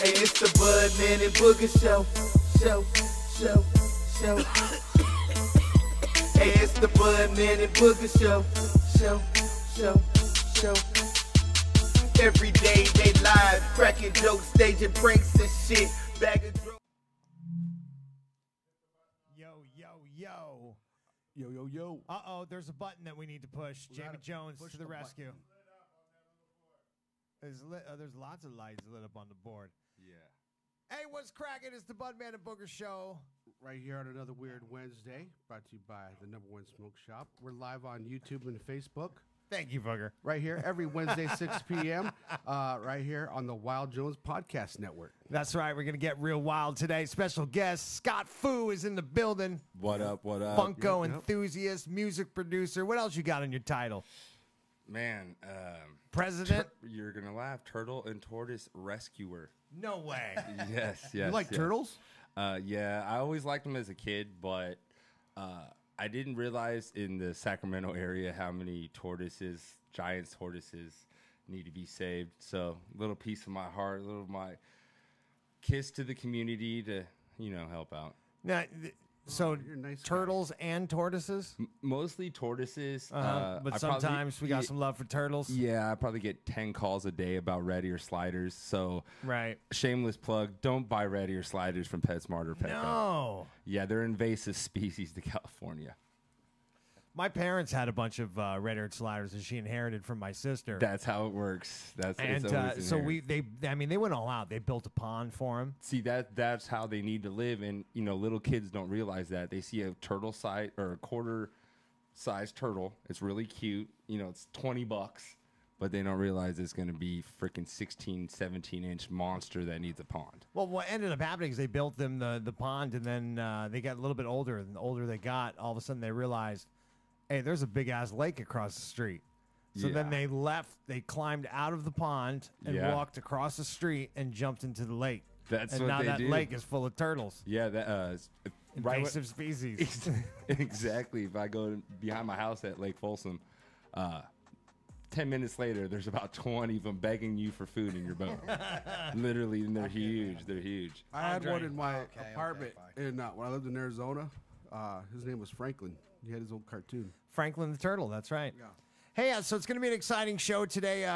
Hey, it's the Budman and Booger show. Hey, it's the Budman and Booger show. Every day they live, cracking jokes, staging pranks and shit. Bag of drugs. Yo. Uh-oh, there's a button that we need to push. Jamie Jones to the rescue. There's lots of lights lit up on the board. Yeah. Hey, what's cracking? It's the Budman and Booger show. Right here on another Weird Wednesday, brought to you by the #1 Smoke Shop. We're live on YouTube and Facebook. Thank you, Booger. Right here, every Wednesday, 6 p.m., right here on the Wild Jones Podcast Network. That's right. We're going to get real wild today. Special guest, Scott Foo is in the building. What up? Funko enthusiast, music producer. What else you got on your title? Man, President? You're going to laugh. Turtle and Tortoise Rescuer. No way. Yes. You like turtles? Yeah, I always liked them as a kid, but I didn't realize in the Sacramento area how many giant tortoises need to be saved. So a little piece of my heart, a little of my kiss to the community to, help out. Now, so you're a nice turtles and tortoises? Mostly tortoises. But sometimes we got some love for turtles. Yeah, I probably get 10 calls a day about red ear sliders. So, right. Shameless plug, don't buy red ear sliders from PetSmart or Petco. No. Yeah, they're invasive species to California. My parents had a bunch of red-eared sliders that she inherited from my sister. That's how it works. And so they went all out. They built a pond for him. See, that's how they need to live, and little kids don't realize that. They see a turtle size or a quarter-sized turtle. It's really cute. It's $20, but they don't realize it's going to be freaking 16, 17-inch monster that needs a pond. Well, what ended up happening is they built them the pond, and then they got a little bit older. And the older they got, all of a sudden they realized, hey, there's a big-ass lake across the street. So then they left. They climbed out of the pond and walked across the street and jumped into the lake. That's and what now they that do. lake is full of turtles. Yeah, that invasive species. Exactly. If I go behind my house at Lake Folsom, 10 minutes later, there's about 20 of them begging you for food in your boat. Literally, and they're huge. They're huge. I had one in my apartment when I lived in Arizona. His name was Franklin. He had his old cartoon. Franklin the Turtle, that's right. Yeah. Hey, so it's going to be an exciting show today.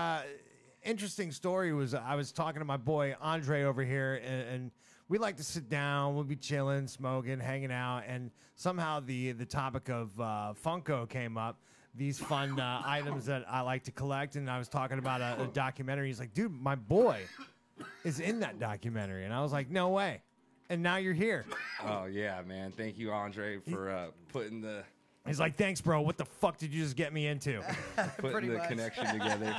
Interesting story was I was talking to my boy Andre over here, and we like to sit down. We'll be chilling, smoking, hanging out, and somehow the topic of Funko came up. These fun items that I like to collect, and I was talking about a documentary. He's like, dude, my boy is in that documentary. And I was like, no way. And now you're here. Oh, yeah, man. Thank you, Andre, for putting the... He's like, thanks, bro. What the fuck did you just get me into? Putting the connection together.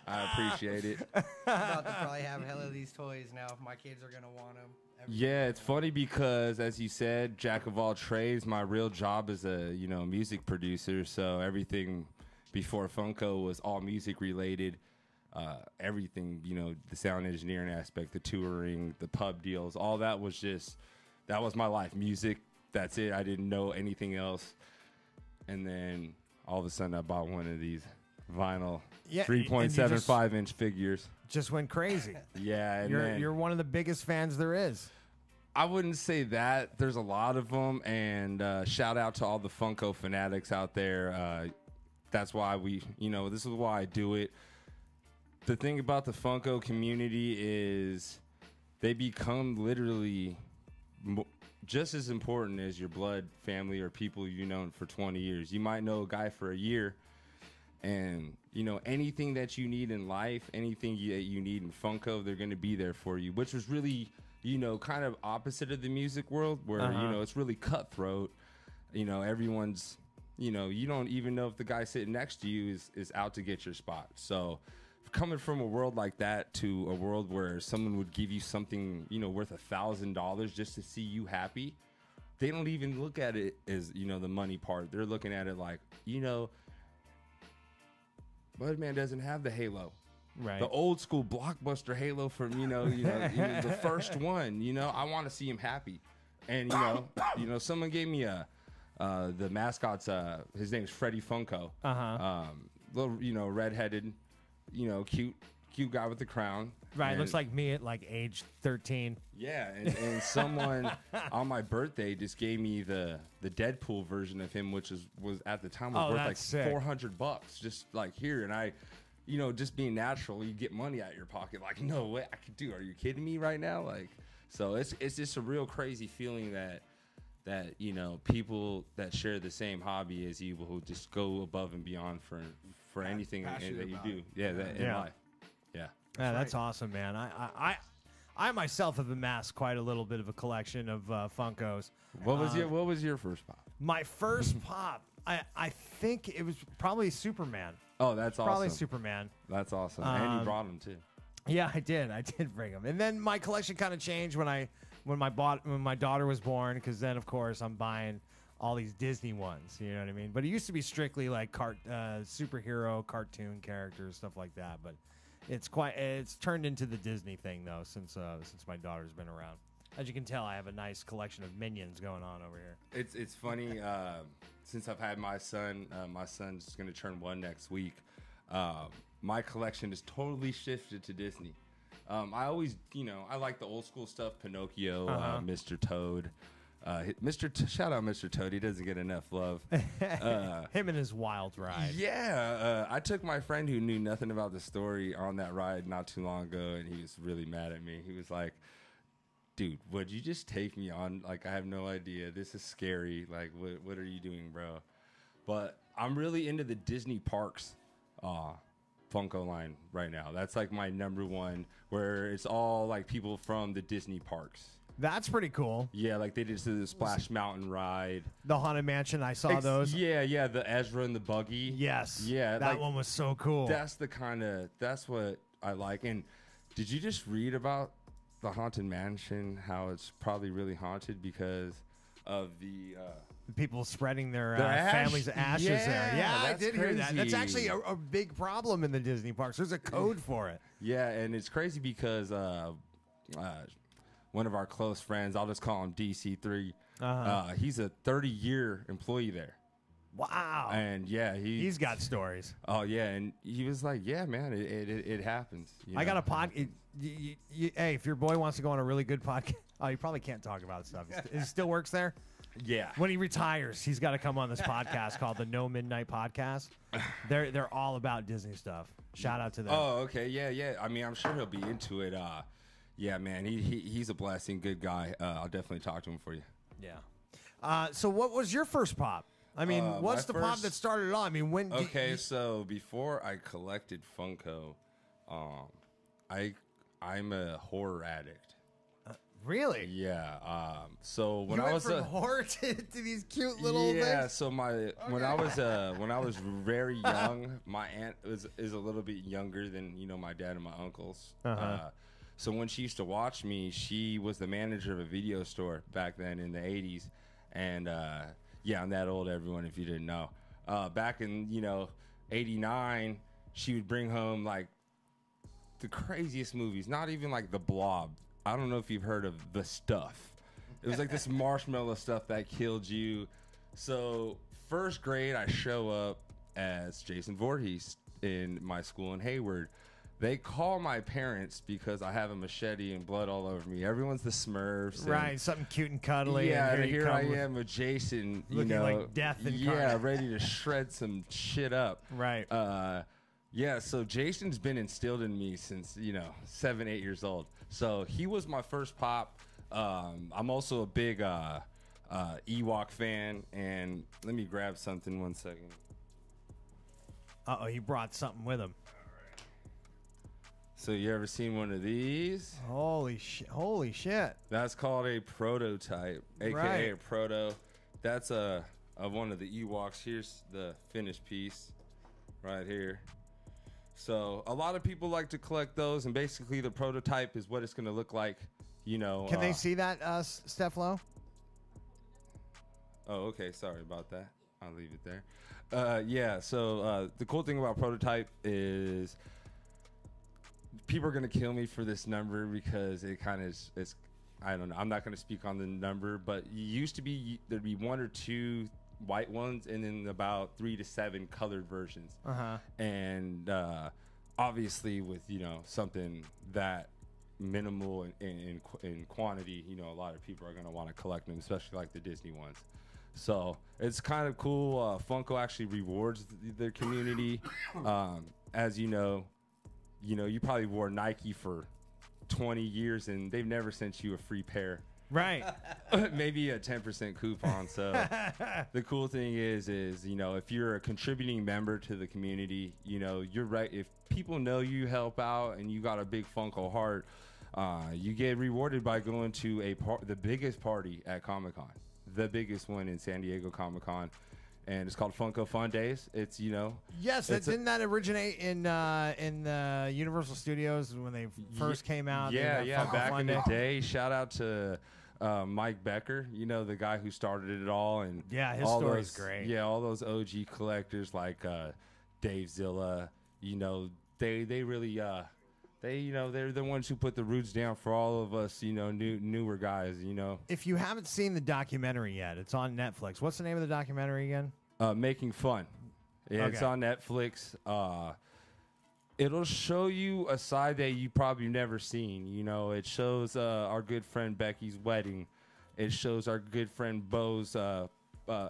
I appreciate it. I'm about to probably have hell of these toys now if my kids are going to want them. Yeah, it's funny because, as you said, jack of all trades, my real job is a, music producer. So everything before Funko was all music related. Everything, the sound engineering aspect, the touring, the pub deals, all that was that was my life. Music, that's it. I didn't know anything else. And then all of a sudden I bought one of these vinyl 3.75-inch figures. Just went crazy. Yeah. And you're one of the biggest fans there is. I wouldn't say that. There's a lot of them. And shout out to all the Funko fanatics out there. That's why this is why I do it. The thing about the Funko community is they become literally just as important as your blood family or people you've known for 20 years. You might know a guy for a year, and anything that you need in life, anything that you need in Funko, they're going to be there for you, which was really kind of opposite of the music world where it's really cutthroat. Everyone's you don't even know if the guy sitting next to you is out to get your spot. So coming from a world like that to a world where someone would give you something, worth $1,000 just to see you happy, they don't even look at it as, the money part. They're looking at it like, Budman doesn't have the Halo. Right. The old school blockbuster Halo from, the first one, I want to see him happy. And, someone gave me the mascot's, his name's Freddie Funko. Uh-huh. Little, redheaded, cute cute guy with the crown. Right, And- looks like me at like age 13. Yeah, and someone on my birthday just gave me the Deadpool version of him, which was at the time was worth like that's sick. $400, just like here. And I, just being natural, you get money out of your pocket. Like, no way, I could do. Are you kidding me right now? Like, so it's just a real crazy feeling that people that share the same hobby as you will just go above and beyond for anything that you Passionate do. Yeah, in life. Yeah. Yeah, that's awesome, man. I myself have amassed quite a little bit of a collection of Funkos. What was your first pop? My first pop, I think it was probably Superman. Oh, that's awesome. Probably Superman. That's awesome. And you brought him too. Yeah, I did. I did bring them. And then my collection kind of changed when my daughter was born, because then of course I'm buying all these Disney ones. You know what I mean? But it used to be strictly like superhero cartoon characters, stuff like that. But it's turned into the Disney thing though since my daughter's been around. As you can tell, I have a nice collection of Minions going on over here. It's funny since I've had my son's going to turn 1 next week. My collection is totally shifted to Disney. I always, I like the old school stuff, Pinocchio, Mr. Toad. Shout out Mr. Toad. He doesn't get enough love. Him and his wild ride. Yeah. I took my friend who knew nothing about the story on that ride not too long ago, and he was really mad at me. He was like, dude, would you just take me on? Like, I have no idea. This is scary. Like, what are you doing, bro? But I'm really into the Disney parks Funko line right now. That's like my number one, where it's all like people from the Disney parks. That's pretty cool. Yeah, like they did the Splash Mountain ride. The Haunted Mansion, I saw those. Yeah, the Ezra and the Buggy. Yes. Yeah, that like, one was so cool. That's what I like. And did you just read about the Haunted Mansion, how it's probably really haunted because of the people spreading their ash? family's ashes there. Yeah, I that's did hear that. That's crazy. actually a big problem in the Disney parks. There's a code for it. Yeah, and it's crazy because one of our close friends, I'll just call him DC3, he's a 30-year employee there. Wow. And yeah, he's got stories. Oh yeah, and he was like, "Yeah, man, it happens." I got a pod. Hey, if your boy wants to go on a really good podcast, oh, you probably can't talk about stuff. He still works there. Yeah. When he retires, he's got to come on this podcast called the No Midnight Podcast. They're all about Disney stuff. Shout out to them. Oh, okay, yeah. I mean, I'm sure he'll be into it. Yeah, man, he's a blessing, good guy. I'll definitely talk to him for you. Yeah. So what was your first pop? I mean, what's the pop that started it all? I mean, when? So before I collected Funko, I'm a horror addict. Really? Yeah. So when you I went was from horror to these cute little things. Yeah. So when I was very young, my aunt is a little bit younger than my dad and my uncles. So when she used to watch me, she was the manager of a video store back then in the 80s, and yeah, I'm that old, everyone, if you didn't know. Back in, 89, she would bring home, like, the craziest movies. Not even, like, The Blob. I don't know if you've heard of The Stuff. It was, like, this marshmallow stuff that killed you. So, first grade, I show up as Jason Voorhees in my school in Hayward. They call my parents because I have a machete and blood all over me. Everyone's the Smurfs. Right, something cute and cuddly. Yeah, and here I am with Jason, looking like death incarnate. Yeah, ready to shred some shit up. Right. Yeah, so Jason's been instilled in me since, 7, 8 years old. So he was my first pop. I'm also a big Ewok fan. And let me grab something 1 second. Uh-oh, he brought something with him. So you ever seen one of these? Holy shit. That's called a prototype, a.k.a. a proto. That's one of the Ewoks. Here's the finished piece right here. So a lot of people like to collect those, and basically the prototype is what it's going to look like, Can they see that, Steflo? Oh, okay. Sorry about that. I'll leave it there. Yeah, so the cool thing about prototype is people are going to kill me for this number because it kind of is, I don't know. I'm not going to speak on the number, but it used to be there'd be 1 or 2 white ones and then about 3 to 7 colored versions. And obviously with something that minimal in quantity, a lot of people are going to want to collect them, especially like the Disney ones. So it's kind of cool. Funko actually rewards their community. As you probably wore Nike for 20 years and they've never sent you a free pair. Right. Maybe a 10% coupon. So the cool thing is if you're a contributing member to the community, you're right. If people know you help out and you got a big Funko heart, you get rewarded by going to the biggest party at Comic-Con, the biggest one in San Diego Comic-Con. And it's called Funko Fun Days. It's Yes, didn't that originate in Universal Studios when they first came out? Yeah. Funko Back Fun in Day. the day. Shout out to Mike Becker, the guy who started it all, and Yeah, his all story's those, great. Yeah, all those OG collectors like Dave Zilla. They really they're the ones who put the roots down for all of us. Newer guys. If you haven't seen the documentary yet, it's on Netflix. What's the name of the documentary again? Making Fun. Yeah, It's Okay. on Netflix. It'll show you a side that you probably never seen. It shows our good friend Becky's wedding. It shows our good friend Bo's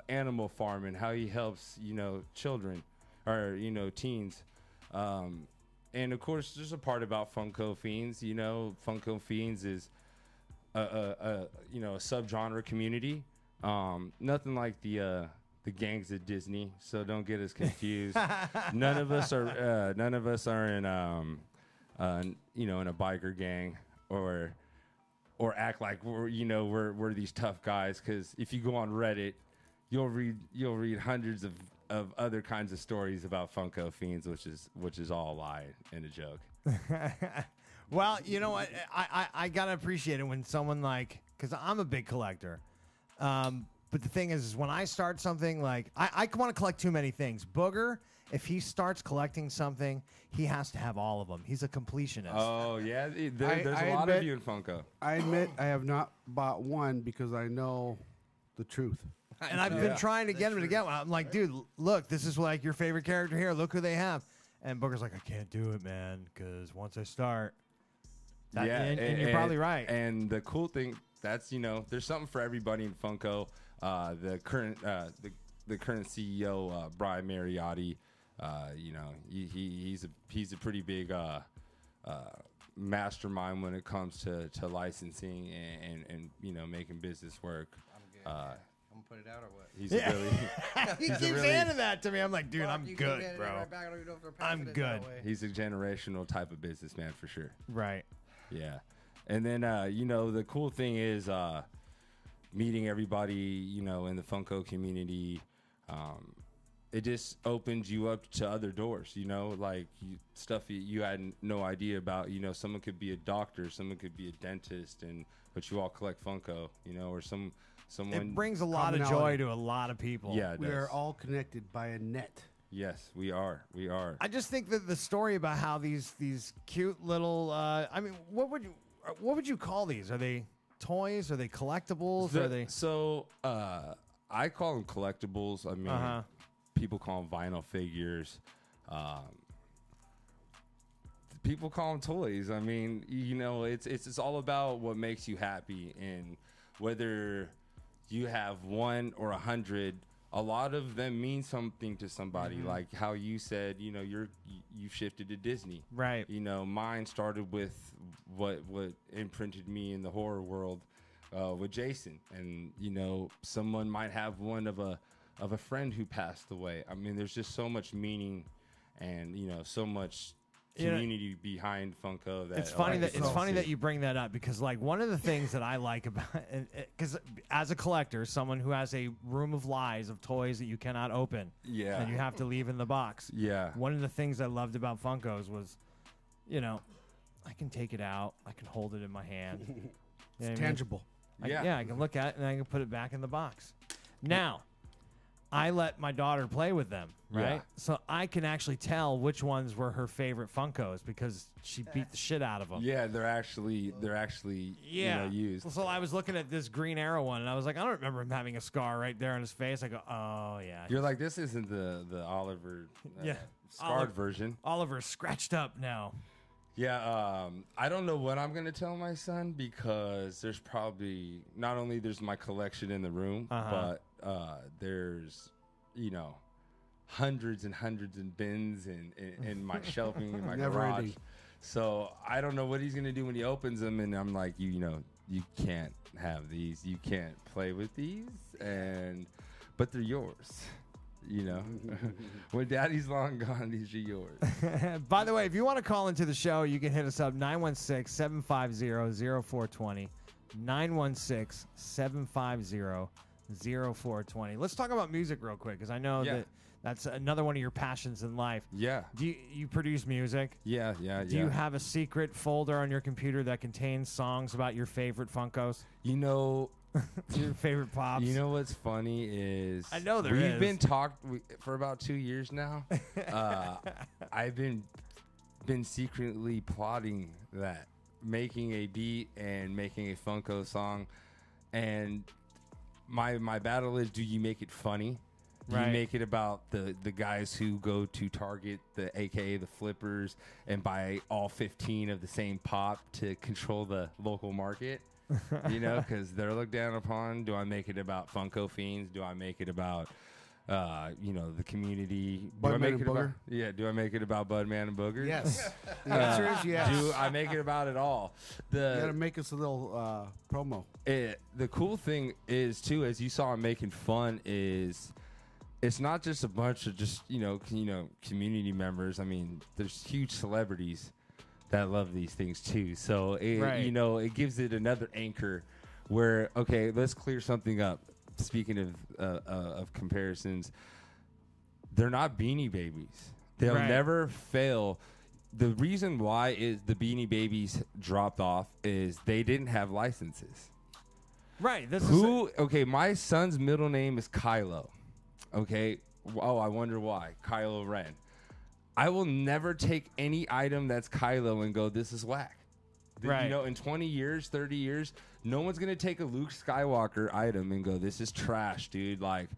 animal farm and how he helps children or teens. And of course, there's a part about Funko Fiends. Funko Fiends is a subgenre community. Nothing like the gangs at Disney, so don't get us confused. None of us are in in a biker gang or act like we're these tough guys. Because if you go on Reddit, you'll read hundreds of other kinds of stories about Funko Fiends, which is all a lie and a joke. Well, you know what? I gotta appreciate it when someone because I'm a big collector. But the thing is when I start something, I want to collect too many things. Booger, if he starts collecting something, he has to have all of them. He's a completionist. Oh yeah, there's a lot of you in Funko. I admit I have not bought one because I know the truth. And I've been trying to get him to get one. I'm like, dude, look, this is your favorite character here. Look who they have. And Booger's like, I can't do it, man, because once I start, and you're probably right. And the cool thing, there's something for everybody in Funko. The current CEO, Brian Mariotti, he's a pretty big mastermind when it comes to licensing and making business work. I'm good. I'm gonna put it out or what? He's a really He keeps handing that to me. I'm like, dude, I'm good, bro. I'm good. He's a generational type of businessman for sure. Right. Yeah. And then the cool thing is meeting everybody, in the Funko community. It just opens you up to other doors, stuff you had no idea about. Someone could be a doctor, someone could be a dentist, but you all collect Funko, or someone. It brings a lot of joy to a lot of people. Yeah, We are all connected by a net. Yes, we are. We are. I just think that the story about how these cute little, what would you call these? Are they toys? Are they collectibles? Are they? So I call them collectibles. I mean, people call them vinyl figures. People call them toys. I mean, it's all about what makes you happy, and whether you have 1 or 100. A lot of them mean something to somebody. Like how you said, you've shifted to Disney. Right. Mine started with what imprinted me in the horror world with Jason, and someone might have one of a friend who passed away. I mean, there's just so much meaning, and so much community behind Funko. That it's funny that you bring that up, because one of the things that I like about, because as a collector, someone who has a room of lies of toys that you cannot open, and you have to leave in the box. Yeah. One of the things I loved about Funkos was, I can take it out, I can hold it in my hand. It's tangible. I can look at it and I can put it back in the box. Now, I let my daughter play with them, right? Yeah. So I can actually tell which ones were her favorite Funkos because she beat the shit out of them. Yeah, they're actually used. So I was looking at this Green Arrow one, and I was like, I don't remember him having a scar right there on his face. I go, oh yeah. You're like, this isn't the Oliver scarred version. Oliver's scratched up now. Yeah, I don't know what I'm gonna tell my son because there's probably not only there's my collection in the room, but there's hundreds and hundreds of bins in my shelving in my Never garage. ending. So I don't know what he's gonna do when he opens them, and I'm like, you can't have these, you can't play with these, but they're yours. When daddy's long gone, these are yours. By the way, if you want to call into the show, you can hit us up 916-750-0420. 916-750-0420. Let's talk about music real quick, because I know that's another one of your passions in life. Yeah. Do you produce music? Yeah. Do you have a secret folder on your computer that contains songs about your favorite Funkos? Your favorite pops? You know what's funny is I know we've been talking for about 2 years now. I've been secretly plotting that, making a beat and making a Funko song, and my battle is: do you make it funny? Do you make it about the guys who go to Target, aka the flippers, and buy all 15 of the same pop to control the local market? Because they're looked down upon. Do I make it about Funko fiends? Do I make it about, the community? Budman and Booger? Do I make it about Budman and Booger? Yes. The answer is yes. Do I make it about it all? You got to make us a little promo. The cool thing is, too, as you saw him making fun, is it's not just a bunch of community members. I mean, there's huge celebrities that love these things too. So it gives it another anchor where, okay, let's clear something up. Speaking of comparisons, they're not Beanie Babies. They'll never fail. The reason why is the Beanie Babies dropped off is they didn't have licenses. Right. Okay, my son's middle name is Kylo. Okay. Oh, I wonder why. Kylo Ren. I will never take any item that's Kylo and go, this is whack. In 20 years, 30 years, no one's going to take a Luke Skywalker item and go, this is trash, dude. Like,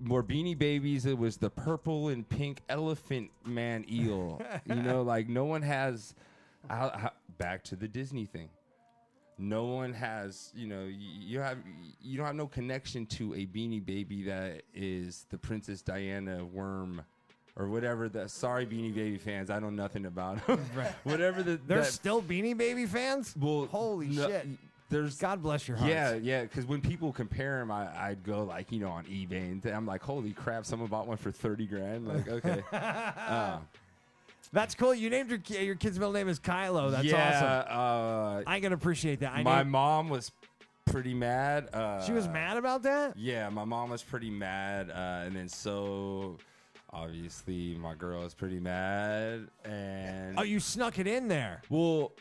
more Beanie Babies, it was the purple and pink elephant man eel. No one has, back to the Disney thing. No one has, you don't have no connection to a Beanie Baby that is the Princess Diana worm. Or whatever. Sorry, Beanie Baby fans. I know nothing about them. Whatever There's still Beanie Baby fans? Well, holy shit. God bless your hearts. Yeah. Because when people compare them, I'd go on eBay and I'm like, holy crap! Someone bought one for $30,000. Like, okay. That's cool. You named your kid's middle name is Kylo. That's awesome. I can appreciate that. My mom was pretty mad. She was mad about that? Yeah, my mom was pretty mad, and then obviously, my girl is pretty mad, and you snuck it in there. Well,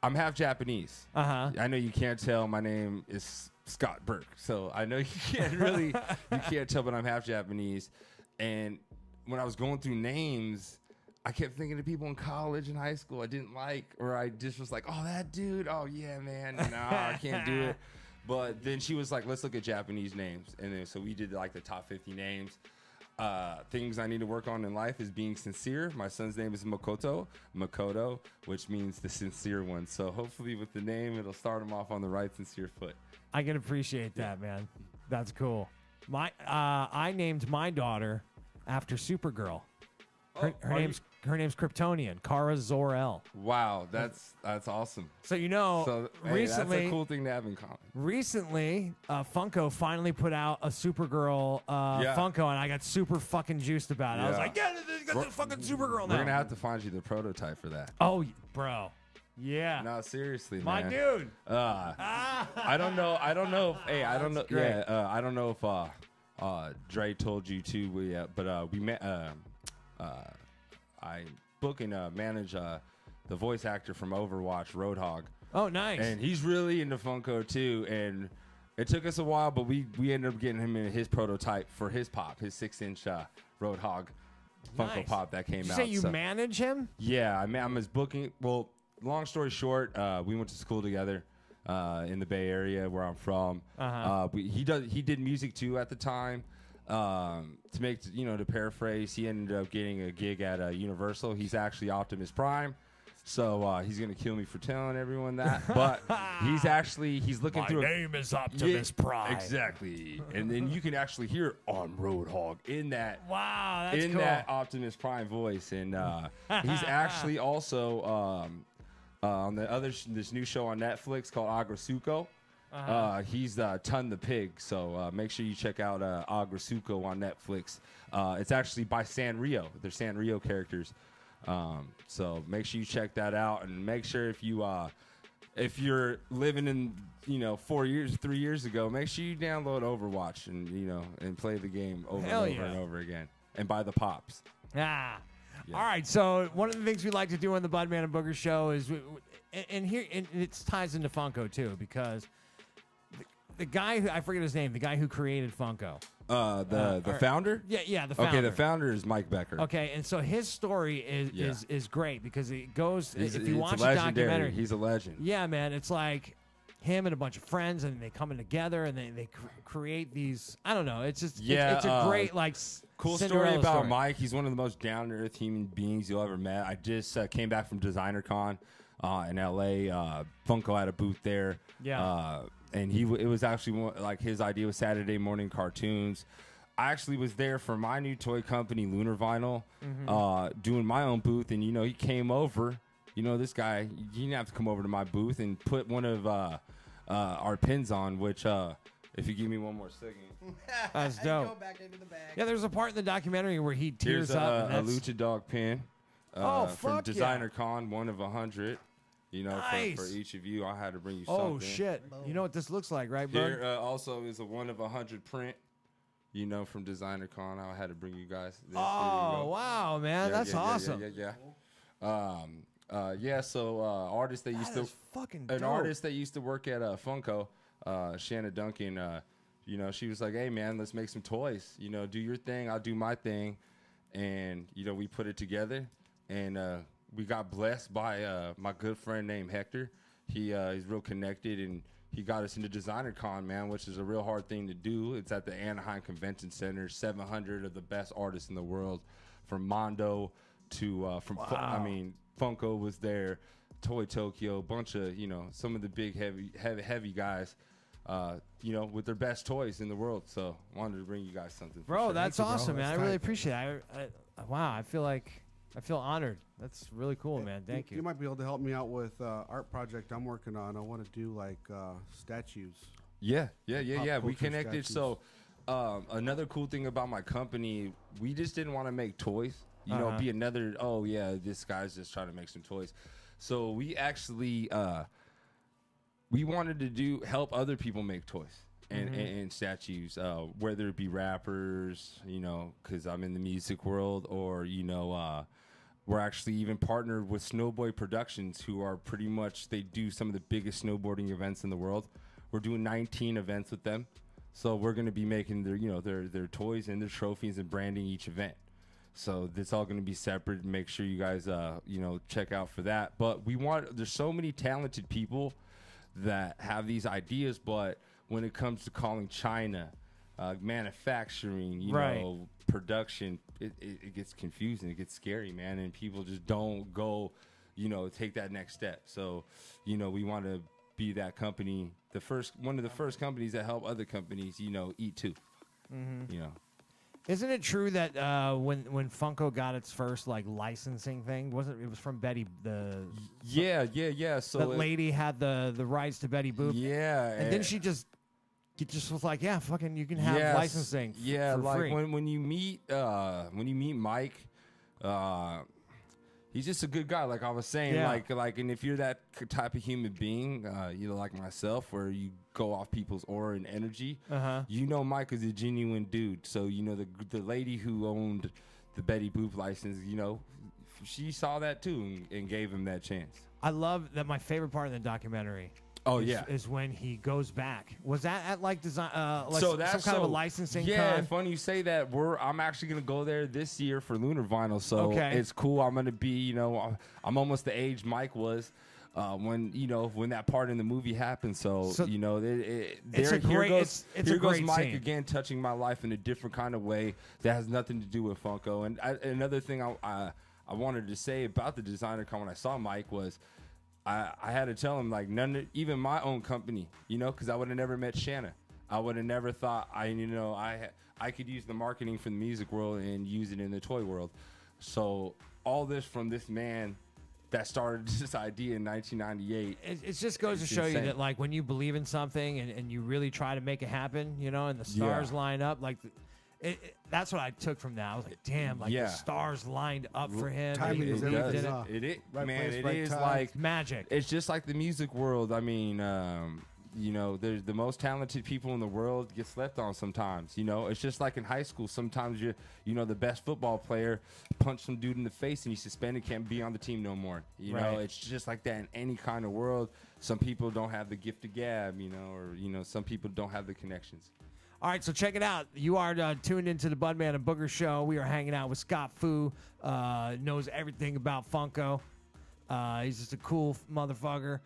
I'm half Japanese. I know you can't tell. My name is Scott Burke, so I know you can't tell, but I'm half Japanese. And when I was going through names, I kept thinking of people in college and high school I didn't like, or I just was like, oh, that dude, oh yeah, man, no, I can't do it. But then she was like, let's look at Japanese names, and then so we did the top 50 names. Things I need to work on in life is being sincere. My son's name is Makoto, which means the sincere one. So hopefully with the name, it'll start him off on the right sincere foot. I can appreciate that, man. That's cool. I named my daughter after Supergirl. Her name's Kryptonian, Kara Zor-El. Wow, that's awesome. So recently, that's a cool thing to have in common. Recently, Funko finally put out a Supergirl Funko, and I got super fucking juiced about it. I was like, yeah, got the fucking Supergirl now. We're gonna have to find you the prototype for that. Oh, bro. Yeah. No, seriously, man. My dude. I don't know. I don't know. Hey, I don't know. Great. Yeah, I don't know if Dre told you too. But we met. I book and manage the voice actor from Overwatch, Roadhog. Oh, nice. And he's really into Funko too. And it took us a while, but we ended up getting him in his prototype for his pop, his 6-inch Roadhog Funko Pop that came out. Did you say you manage him? Yeah, I'm his booking. Well, long story short, we went to school together in the Bay Area where I'm from. He did music too at the time. To make, to paraphrase, he ended up getting a gig at Universal. He's actually Optimus Prime. So he's going to kill me for telling everyone that. But he's looking through. My name is Optimus Prime. Exactly. And then you can actually hear on Roadhog in that. Wow, that's in cool. that Optimus Prime voice. And he's actually also on this new show on Netflix called Agrasuko. He's Ton the Pig. So make sure you check out Agrasuko on Netflix. It's actually by Sanrio. They're Sanrio characters. So make sure you check that out, and make sure if you're living in 3 years ago, make sure you download Overwatch and play the game over and over again, and buy the pops. Yeah. All right. So one of the things we like to do on the Budman and Booger show is, and it ties into Funko too, because the guy who, I forget his name, the guy who created Funko. The founder? Yeah, the founder. Okay, the founder is Mike Becker. Okay, and so his story is great because it goes. If you It's watch the legendary. documentary, He's a legend. yeah, man, it's like him and a bunch of friends, and they coming together, and they create these. I don't know. It's just it's a great cool Cinderella story about story. Mike. He's one of the most down to earth human beings you'll ever met. I just came back from Designer Con in LA. Funko had a booth there. Yeah. And it was actually his idea was Saturday morning cartoons. I actually was there for my new toy company, Lunar Vinyl, doing my own booth, and he came over. This guy, you didn't have to come over to my booth and put one of our pins on. Which, if you give me one more second, That's Go dope. back into the bag. Yeah, there's a part in the documentary where he tears here's up. a and that's- Lucha Dog pin. Oh, from fuck yeah. Designer Con, one of 100. Nice. For each of you, I had to bring you something. Oh shit! You know what this looks like, right, bro? Here also is a 1 of 100 print. From Designer Con, I had to bring you guys this. Here you Oh go. wow, man, that's awesome. So artist that used That to is fucking an dope. artist that used to work at Funko, Shanna Duncan. She was like, "Hey man, let's make some toys. Do your thing, I'll do my thing," and we put it together, and we got blessed by my good friend named Hector. He's real connected, and he got us into Designer Con, man, which is a real hard thing to do. It's at the Anaheim Convention Center. 700 of the best artists in the world, from Mondo to Funko was there, Toy Tokyo, bunch of some of the big heavy guys, with their best toys in the world. So wanted to bring you guys something, Bro, sure. that's Thank you, bro. awesome, man. That's I really tight. appreciate it. Wow, I feel honored. That's really cool, man. Thank You you. might be able to help me out with art project I'm working on. I want to do statues. Yeah. Pop We culture connected. statues. So another cool thing about my company, we just didn't want to make toys. Be another. Oh yeah, this guy's just trying to make some toys. So we actually we wanted to help other people make toys and statues, whether it be rappers, because I'm in the music world, or we're actually even partnered with Snowboy Productions, who are pretty much, they do some of the biggest snowboarding events in the world. We're doing 19 events with them. So we're going to be making their toys and their trophies and branding each event. So it's all going to be separate. Make sure you guys, check out for that. But there's so many talented people that have these ideas, but when it comes to calling China, manufacturing, Right. Production, it gets confusing. It gets scary, man. And people just don't go, take that next step. So, we want to be that company, one of the first companies that help other companies, eat too. Isn't it true that when Funko got its first licensing thing, it was from Betty Yeah. So that lady had the rights to Betty Boop. Yeah, And then she just was like, yeah, fucking, you can have licensing. Yeah, for free. when you meet Mike, he's just a good guy. Like I was saying, Yeah. and if you're that type of human being, like myself, where you go off people's aura and energy, Mike is a genuine dude. So the lady who owned the Betty Boop license, she saw that too and gave him that chance. I love that. My favorite part of the documentary. Is when he goes back. Was that at design? Some kind of a licensing? Yeah, con? funny you say that. I'm actually gonna go there this year for Lunar Vinyl, so Okay. it's cool. I'm gonna be, I'm almost the age Mike was. when that part in the movie happened. So it's here a goes great Mike scene. again, touching my life in a different kind of way that has nothing to do with Funko. And another thing I wanted to say about the designer con when I saw Mike was I had to tell him, like, even my own company, because I would have never met Shanna. I would have never thought I could use the marketing from the music world and use it in the toy world. So all this from this man that started this idea in 1998. It just goes to show you that, like, when you believe in something and you really try to make it happen, and the stars line up, like, that's what I took from that. I was like, damn, like the stars lined up for him. Timing He is believed everything. in it. It is, Right man. place, It right is time. like Magic. It's just like the music world. I mean, there's the most talented people in the world get slept on sometimes. It's just like in high school. Sometimes the best football player punched some dude in the face and he's suspended, can't be on the team no more. It's just like that in any kind of world. Some people don't have the gift of gab, or some people don't have the connections. All right, so check it out. You are tuned into the Budman and Booger show. We are hanging out with Scott Foo, knows everything about Funko. He's just a cool motherfucker.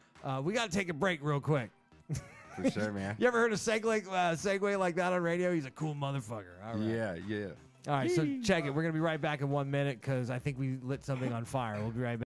We got to take a break real quick. For sure, man. You ever heard a segue like that on radio? He's a cool motherfucker. All right. Yeah. All right, so check it. We're going to be right back in 1 minute because I think we lit something on fire. We'll be right back.